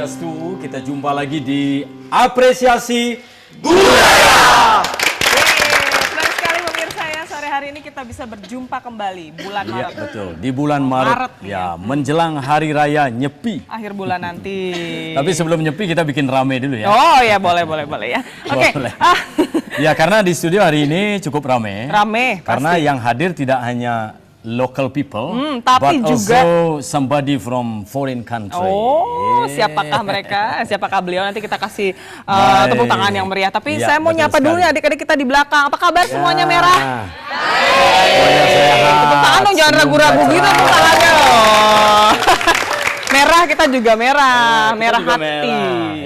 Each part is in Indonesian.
Swastiastu. Kita jumpa lagi di Apresiasi Budaya. Senang sekali pemirsa ya, sore hari ini kita bisa berjumpa kembali bulan Iya, Maret. betul. Di bulan Maret, ya, menjelang Hari Raya Nyepi. Akhir bulan nanti. Tapi sebelum Nyepi kita bikin rame dulu ya. Oh ya, boleh ya. Oke. Boleh. Ya, karena di studio hari ini cukup rame. Rame, Karena pasti. yang hadir tidak hanya local people, tapi but juga also somebody from foreign country. Oh, siapakah mereka? Siapakah beliau? Nanti kita kasih Baik. tepuk tangan yang meriah. Tapi Ya, saya mau betul nyapa dulu sekali. nih adik-adik kita di belakang. Apa kabar semuanya merah? Semuanya sehat. Tepuk tangan dong, jangan senyum ragu-ragu cerah. gitu tepuk tangannya loh. Merah, kita juga merah, Kita merah juga hati.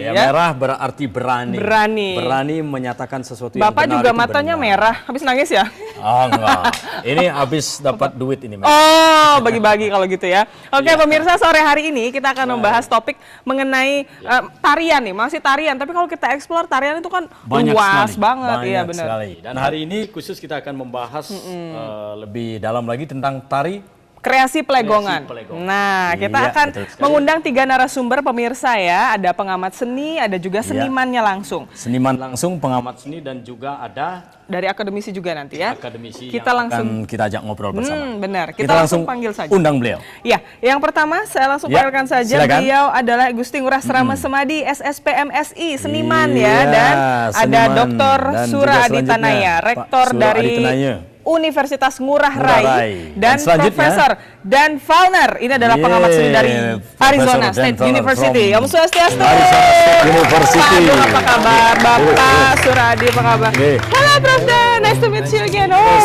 Ya, merah berarti berani. Berani. Berani menyatakan sesuatu yang Bapak benar juga itu matanya benar. merah, habis nangis ya? Oh, enggak. Ini habis dapat duit ini, Mas. Oh, bagi-bagi kalau gitu ya. Oke, pemirsa, sore hari ini kita akan membahas topik mengenai tarian nih, masih tarian. Tapi kalau kita eksplor tarian itu kan Banyak luas sekali. banget, Banyak iya benar. sekali. Dan hari ini khusus kita akan membahas lebih dalam lagi tentang tari. Kreasi Plegongan. Kreasi Plegongan. Nah, kita Iya, akan betul sekali. mengundang 3 narasumber pemirsa ya. Ada pengamat seni, ada juga senimannya langsung. Seniman langsung, pengamat seni, dan juga ada Dari akademisi juga nanti ya. akademisi Kita yang langsung akan kita ajak ngobrol bersama. benar. Kita langsung panggil saja. Undang beliau. Ya, yang pertama saya langsung Ya, panggilkan saja. silakan. Beliau adalah Gusti Ngurah Rama Semadi, SSPMSI, seniman ya, Iya, dan ada seniman. Dr. Dan Sura juga Adi selanjutnya, Tanaya, Pak rektor Sura dari Adi Tanaya. Universitas Ngurah Ngurah Rai, Rai. dan Dan selanjutnya- Profesor Dan Fauner. Ini adalah pengamat seni dari Profesor Arizona Dan State Fauner University. from Om Swastiastu. Arizona State University. Pak Agung, apa kabar? Bapak Suradi, apa kabar? Oke. Halo Prof Dan, nice to meet you again. Oh,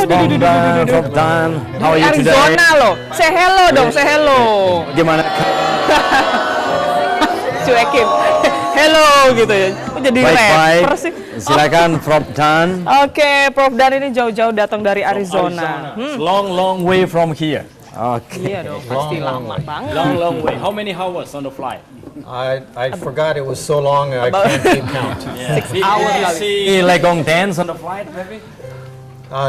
From Dan, how are you today? Arizona loh. Say hello dong, say hello. Gimana? Cuekin. Hello gitu ya. Oh, jadi Baik-baik. rapper sih. Silakan Prof Dan. Oke, Prof Dan ini jauh-jauh datang dari Arizona. Long way from here. Oke. Iya dong, pasti lama banget. Long way. How many hours on the flight? I forgot it was so long I can't keep count. 6 hours kali. See Legong dance on the flight, maybe?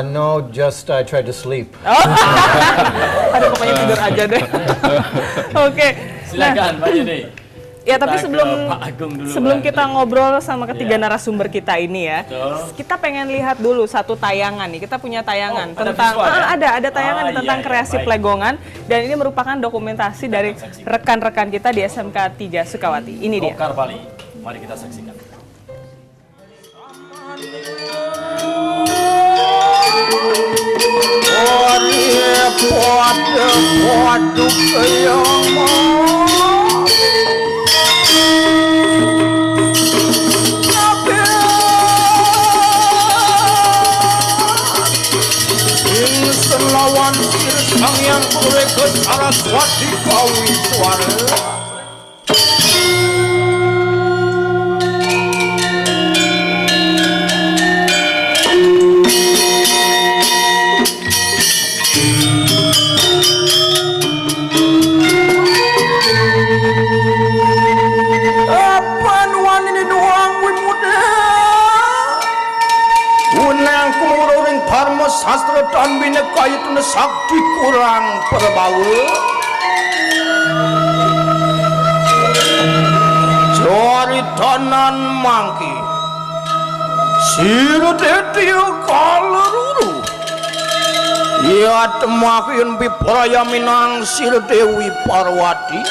No, just I tried to sleep. Aduh, pokoknya tidur aja deh. Oke. Silakan, Pak Yudi. Ya, tapi Kita sebelum ke Pak Agung dulu, sebelum Pak. kita ngobrol sama ketiga Iya. narasumber kita ini ya, Betul. kita pengen lihat dulu satu tayangan nih. Kita punya tayangan Oh, ada tentang visual ya? ada tayangan Ah, tentang iya, iya, kreasi baik. Plegongan, dan ini merupakan dokumentasi dari rekan-rekan kita di SMK 3 Sukawati. Ini dia. Dokar Bali. Mari kita saksikan. Selawan sang yang mereka Saraswati Kawi suara. Apa nuan ini doang wimuda? Unang kumururing parma sastra dan bineka itu sakti kurang perbawa. Jari tanan mangki, siru tetiu kaleruru. Ia temakin bipraya minang siru Dewi Parwati.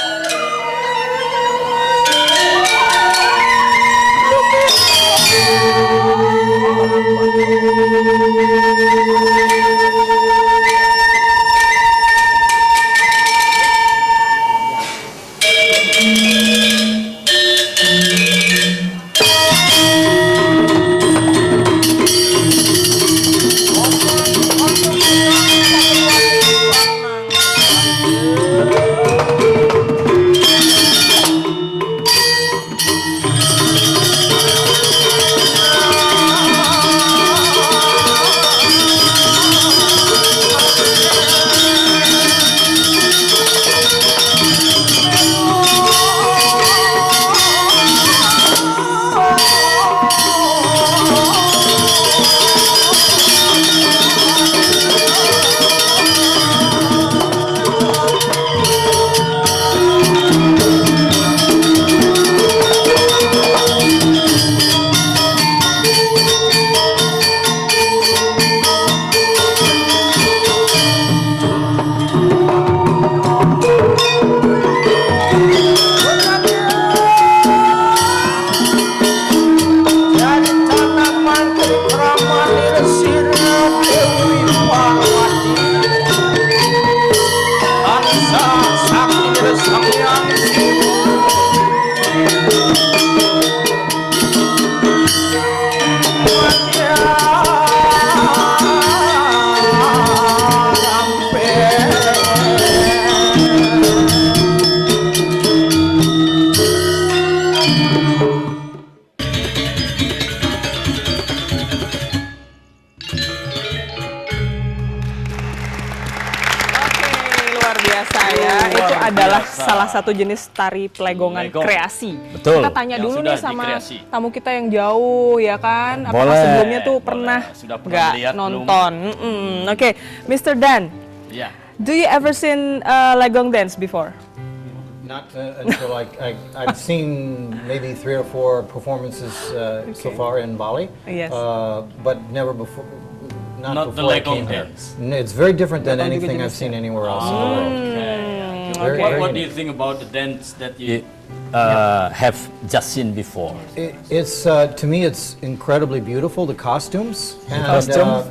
satu jenis tari pelegongan Legong. kreasi. Betul. Kita tanya Yang dulu sudah nih sama dikreasi. tamu kita yang jauh ya kan. Apakah Boleh, sebelumnya tuh boleh. pernah Sudah pernah nggak lihat belum? nonton? Oke, Mr. Dan, Ya. do you ever seen Legong dance before? Not until I've seen maybe 3 or 4 performances so far in Bali. Yes. But never before. Not the before I Legong came here. dance. It's very different than Legong juga anything I've jenisnya. seen anywhere else in the world. Very, What, very what do you unique. think about the dance that you have just seen before? It's to me, it's incredibly beautiful. The costumes and costume?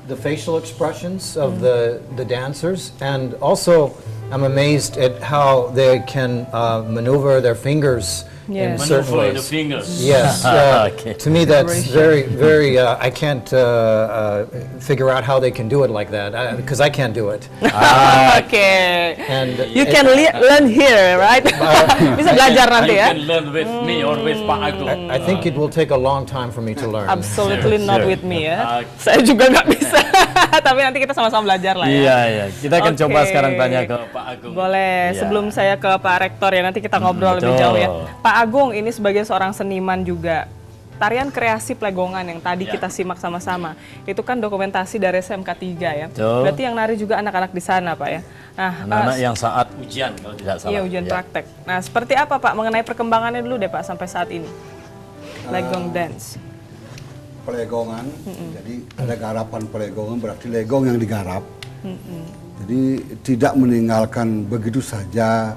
the facial expressions of the dancers, and also I'm amazed at how they can maneuver their fingers in Yes. certain Maneuver the ways. fingers. Yes, Okay. to me that's very, very. I can't figure out how they can do it like that because I can't do it. Oke. And You can learn here, right? Bisa belajar nanti You ya. can learn with me or with Pak Agung. I think it will take a long time for me to learn. Absolutely not Sure. with me ya. Okay. Saya juga nggak bisa. Tapi nanti kita sama-sama belajar lah ya. Iya, iya. Kita akan coba Oke. sekarang tanya ke Pak Agung. Boleh, Iya. sebelum saya ke Pak Rektor ya, nanti kita ngobrol lebih betul. jauh ya. Pak Agung ini sebagai seorang seniman juga, tarian kreasi pelegongan yang tadi Ya. kita simak sama-sama, itu kan dokumentasi dari SMK 3 ya. Betul. Berarti yang nari juga anak-anak di sana Pak ya. Nah, Anak-anak yang saat ujian kalau tidak salah. iya ujian Ya. praktek. Nah, seperti apa Pak mengenai perkembangannya dulu deh Pak sampai saat ini? Legong dance. Pelegongan, jadi ada garapan pelegongan berarti legong yang digarap. Jadi tidak meninggalkan begitu saja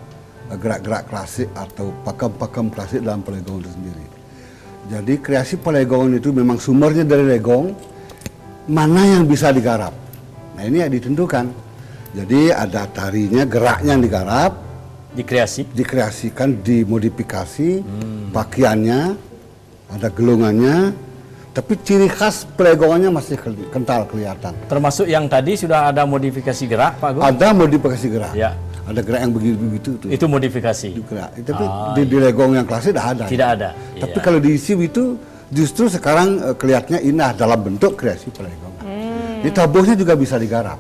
gerak-gerak klasik atau pakem-pakem klasik dalam pelegongan itu sendiri. Jadi kreasi pelegongan itu memang sumbernya dari legong, mana yang bisa digarap. Nah ini yang ditentukan. Jadi ada tarinya, geraknya yang digarap, dikreasikan, dimodifikasi, pakaiannya, ada gelungannya. Tapi ciri khas pelegongannya masih kental kelihatan. Termasuk yang tadi sudah ada modifikasi gerak, Pak Agung? Ada modifikasi gerak. Ya. Ada gerak yang begitu tuh. Itu modifikasi. Itu gerak. Tapi di legong yang klasik tidak ada. Tidak ada. Tapi Iya. kalau diisi itu justru sekarang kelihatannya indah dalam bentuk kreasi pelegongan. Di tabuhnya juga bisa digarap.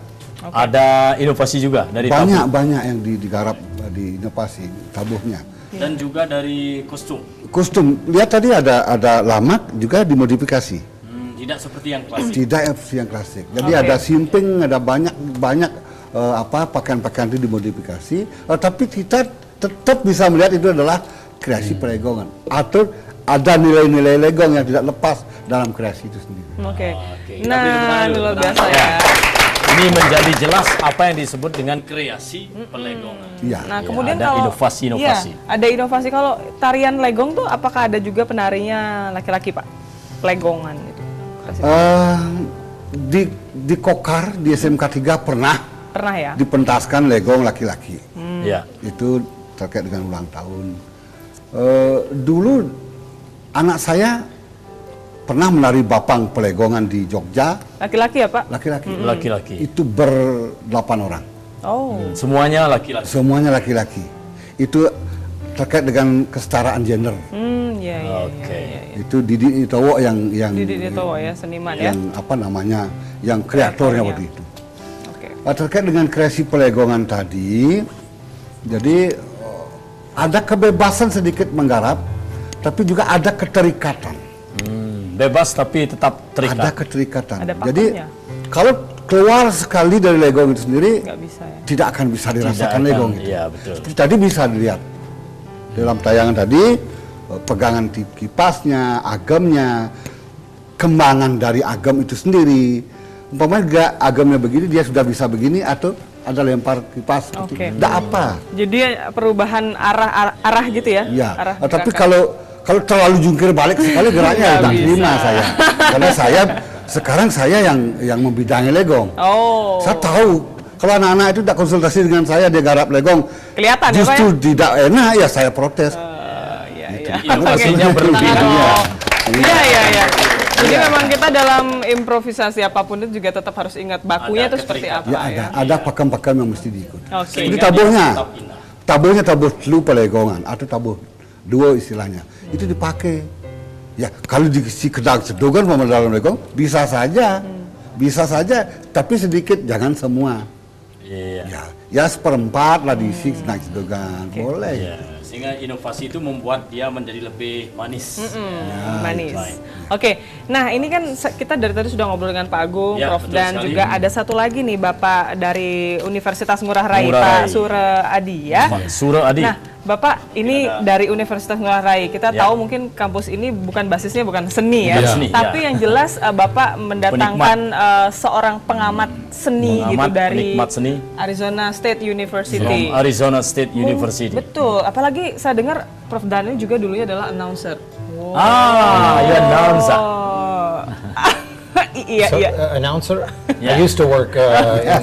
Ada inovasi juga dari tabu. Banyak yang digarap di inovasi tabuhnya. Dan juga dari kostum. Kostum, lihat tadi ada lamak juga dimodifikasi. Tidak seperti yang klasik. Tidak yang klasik. Jadi Oke. ada simping, ada banyak pakaian-pakaian itu dimodifikasi. Tapi kita tetap bisa melihat itu adalah kreasi pelegongan. Atau ada nilai-nilai legong yang tidak lepas dalam kreasi itu sendiri. Oke. Oke, kita Nah, beri ini dulu. luar biasa Nah, ya. Ini menjadi jelas apa yang disebut dengan kreasi pelegongan. Iya. Nah, kemudian ada kalau inovasi-inovasi. Iya, ada inovasi. Kalau tarian legong tuh apakah ada juga penarinya laki-laki, Pak? Pelegongan itu. Di Kokar di SMK 3 pernah Pernah ya? dipentaskan legong laki-laki. Ya. Itu terkait dengan ulang tahun. Dulu anak saya pernah menari bapang pelegongan di Jogja, Laki-laki ya, Pak? laki-laki. Laki-laki. Itu ber-8 orang. Oh. Semuanya laki-laki. Semuanya laki-laki. Itu terkait dengan kesetaraan gender. Iya, iya. Oke. Itu Didi Itowo yang Didi Ditowo ya, seniman ya. yang apa namanya, yang kreatornya waktu itu. Oke. Terkait dengan kreasi pelegongan tadi, jadi ada kebebasan sedikit menggarap, tapi juga ada keterikatan. Bebas tapi tetap terikat. Ada keterikatan. Ada Jadi pakemnya. kalau keluar sekali dari legong itu sendiri, Nggak bisa ya. tidak akan bisa dirasakan akan, legong itu. iya, betul. Seperti tadi bisa dilihat dalam tayangan tadi, pegangan kipasnya, agamnya, kembangan dari agam itu sendiri. Umpamanya juga agamnya begini, dia sudah bisa begini, atau ada lempar kipas. Oke. Tidak apa. Jadi perubahan arah gitu ya? Ya. Arah Tapi gerakan. kalau terlalu jungkir balik sekali geraknya tak terima saya. Karena sekarang saya yang membidangi legong. Oh. Saya tahu kalau anak-anak itu tidak konsultasi dengan saya dia garap legong. Kelihatan ya, Pak, Justru tidak enak ya saya protes. Iya, iya. Inovasinya Oke. berbeda. Oh. Iya, iya, iya. Jadi Iya. memang kita dalam improvisasi apapun itu juga tetap harus ingat bakunya Ada itu seperti apa Ya ada pakem-pakem yang mesti diikuti. Oke. Jadi Sehingga tabuhnya, dia tetap indah. tabuhnya tabuh telu pelegongan atau tabuh duo istilahnya. Itu dipakai. Ya kalau diisi kedang sedogan sama dalam legong bisa saja. Bisa saja, tapi sedikit, jangan semua. Iya. Ya seperempat lah diisi naik sedogan, boleh. Iya. Sehingga inovasi itu membuat dia menjadi lebih manis. Manis. Right. Oke, nah ini kan kita dari tadi sudah ngobrol dengan Pak Agung, Ya, Prof, betul dan sekali. juga ada satu lagi nih Bapak dari Universitas Ngurah Rai, Ngurah Pak Rai. Sura Adi ya. Pak Sura Adi. Nah, Bapak ini dari Universitas Ngurah Rai. Kita tahu mungkin kampus ini basisnya bukan seni ya, Bukan seni, tapi ya. yang jelas Bapak mendatangkan seorang pengamat seni gitu Pengamat, dari penikmat seni. Arizona State University. From Arizona State University. Betul, apalagi saya dengar Prof Daniel juga dulunya adalah announcer. Ya announcer. Oh. Iya, So, iya. Announcer? Yeah. I used to work in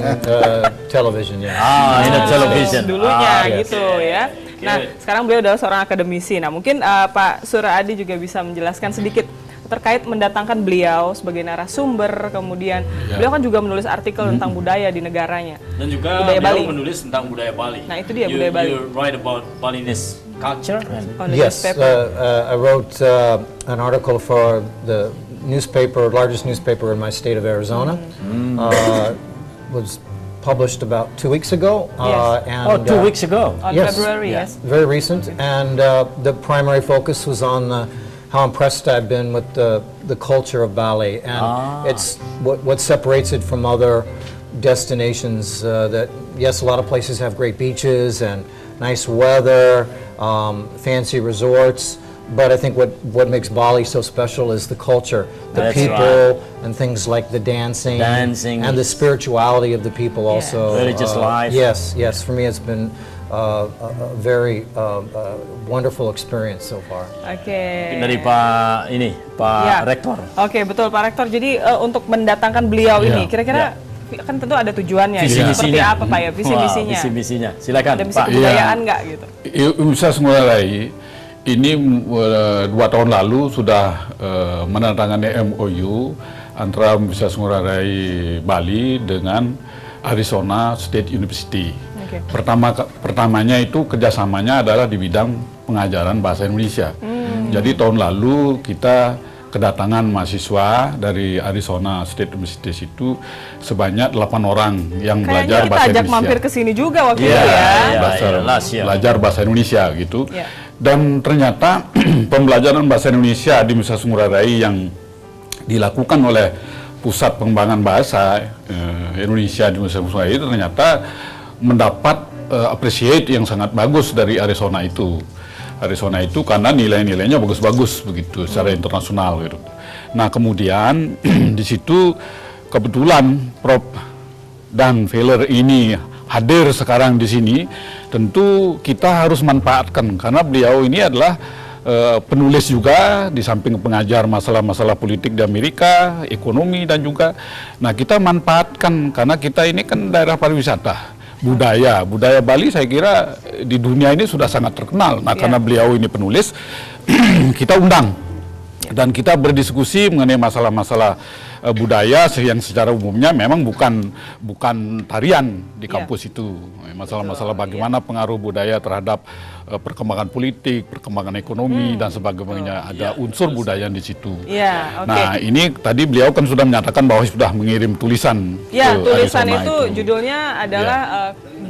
television, yeah. In the television. Dulunya yes. gitu ya. Nah, sekarang beliau adalah seorang akademisi. Nah, mungkin Pak Sura Adi juga bisa menjelaskan sedikit terkait mendatangkan beliau sebagai narasumber, kemudian beliau kan juga menulis artikel tentang budaya di negaranya. Dan juga Budaya beliau Bali. menulis tentang budaya Bali. Nah, itu dia, budaya Bali. You write about Balinese culture. On the Yes, newspaper. I wrote an article for the largest newspaper in my state of Arizona. Was published about 2 weeks ago. Yes. And, 2 weeks ago. On yes. February, Yeah. yes. Very recent, and the primary focus was on how impressed I've been with the culture of Bali, and it's what separates it from other destinations. That yes, a lot of places have great beaches and nice weather, fancy resorts. But I think what makes Bali so special is the culture, the That's people, and things like the dancing, Dancing. and the spirituality of the people. Also, Religious life. Yes, yes. For me, it's been a very wonderful experience so far. Oke. Dari Pak Ya. Rektor. Oke, betul Pak Rektor. Jadi untuk mendatangkan beliau ini, kira-kira kan tentu ada tujuannya. Visi Seperti misinya. apa Pak ya? Visi misinya. Visi misinya. Silakan Ada misi Pak. kebudayaan nggak gitu? Universitas Ngurah Rai ini 2 tahun lalu sudah menandatangani MOU antara Universitas Ngurah Rai Bali dengan Arizona State University. Oke. Pertamanya itu kerjasamanya adalah di bidang pengajaran bahasa Indonesia. Jadi tahun lalu kita kedatangan mahasiswa dari Arizona State University itu sebanyak 8 orang yang belajar Kayaknya kita bahasa ajak Indonesia. mampir ke sini juga waktu Iya, itu ya. iya. Bahasa- belajar bahasa Indonesia gitu. Iya. Dan ternyata pembelajaran bahasa Indonesia di Universitas Ngurah Rai yang dilakukan oleh Pusat Pengembangan Bahasa Indonesia di Universitas Ngurah Rai ternyata mendapat appreciate yang sangat bagus dari Arizona itu. Arizona itu karena nilai-nilainya bagus-bagus begitu secara internasional gitu. Nah, kemudian di situ kebetulan Prof dan Feller ini hadir sekarang di sini, tentu kita harus manfaatkan karena beliau ini adalah penulis juga di samping pengajar masalah-masalah politik di Amerika, ekonomi dan juga. Nah, kita manfaatkan karena kita ini kan daerah pariwisata. Budaya Bali saya kira di dunia ini sudah sangat terkenal. Nah, karena beliau ini penulis, kita undang dan kita berdiskusi mengenai masalah-masalah budaya yang secara umumnya memang bukan tarian di kampus itu. Masalah-masalah bagaimana pengaruh budaya terhadap perkembangan politik, perkembangan ekonomi dan sebagainya. Ada unsur budaya di situ. Iya, oke. Nah, ini tadi beliau kan sudah menyatakan bahwa sudah mengirim tulisan. Ya, ke tulisan Arizona itu judulnya adalah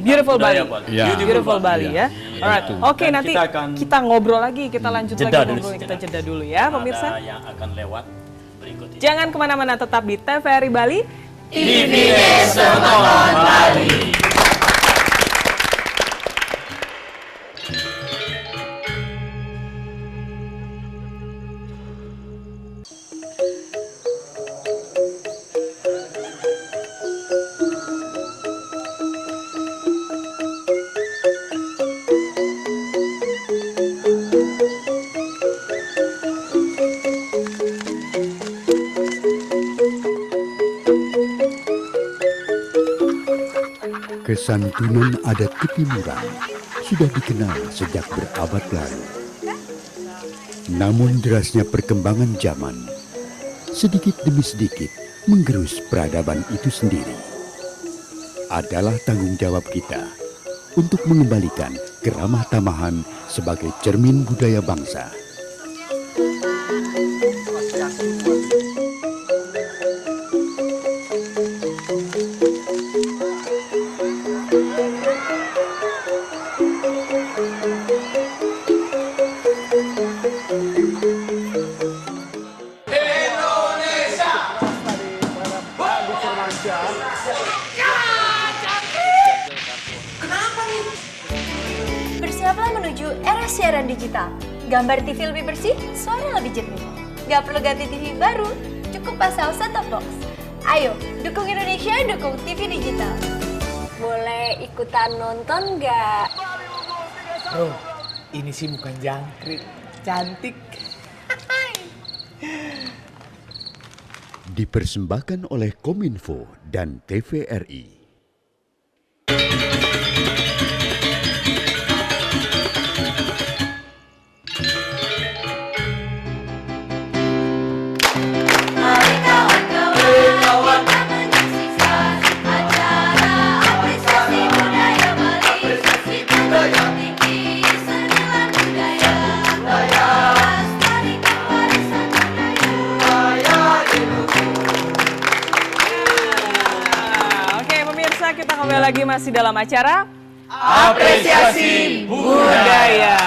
Beautiful Bali. Budaya Bali. Ya. Beautiful Bali ya. Alright. Oke, Dan nanti kita akan- kita ngobrol lagi, kita lanjut Jeda lagi dulu, ngobrolnya. Kita jeda. jeda dulu ya, pemirsa. Ada yang akan lewat berikut ini. Jangan kemana-mana, tetap di TVRI Bali. Kesantunan adat ketimuran sudah dikenal sejak berabad lalu. Namun derasnya perkembangan zaman sedikit demi sedikit menggerus peradaban itu sendiri. Adalah tanggung jawab kita untuk mengembalikan keramah tamahan sebagai cermin budaya bangsa. digital. Gambar TV lebih bersih, suara lebih jernih. Gak perlu ganti TV baru, cukup pasang set-top box. Ayo, dukung Indonesia, dukung TV digital. Boleh ikutan nonton nggak? Bro, ini sih bukan jangkrik, cantik. Dipersembahkan oleh Kominfo dan TVRI. Kita kembali lagi masih dalam acara Apresiasi Budaya.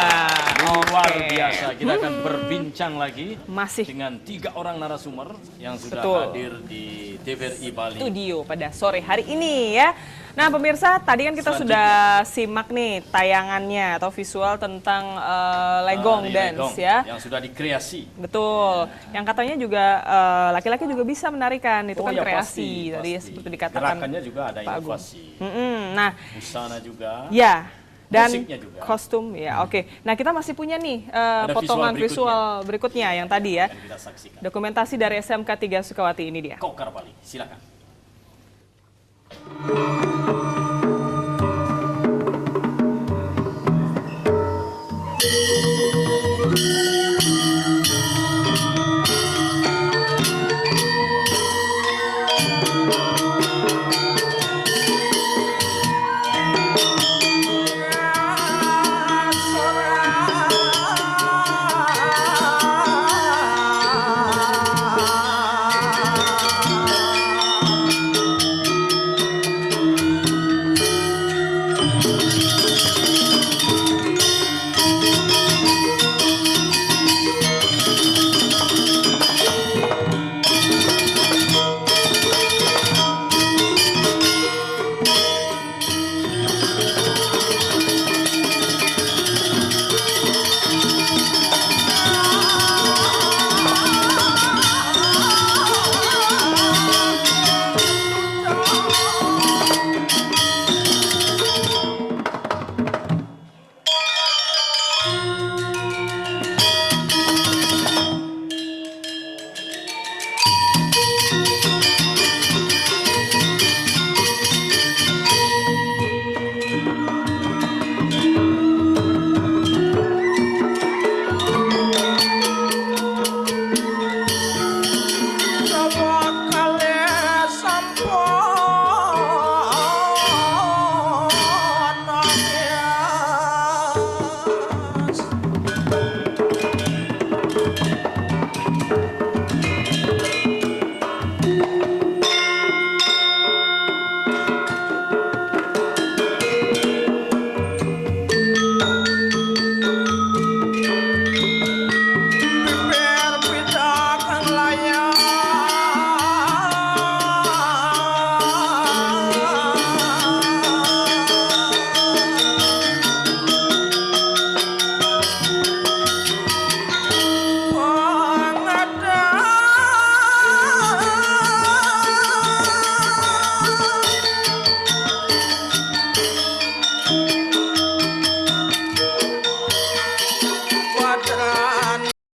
Luar biasa, kita akan berbincang lagi Masih dengan 3 orang narasumber yang sudah Betul. hadir di TVRI Bali. studio pada sore hari ini ya. Nah pemirsa, tadi kan kita sudah simak nih tayangannya atau visual tentang Legong Dance Legong, ya. yang sudah dikreasi. Betul. Yang katanya juga laki-laki juga bisa menarikan, itu kan ya, kreasi tadi pasti. seperti dikatakan. Gerakannya juga ada Pak Agung. inovasi. Nah, Busana juga. ya. Dan Musiknya juga. kostum ya, oke. Nah kita masih punya nih Ada potongan visual visual berikutnya yang tadi ya. Akan kita saksikan. Dokumentasi dari SMK 3 Sukawati ini dia. Kokar Bali, silakan.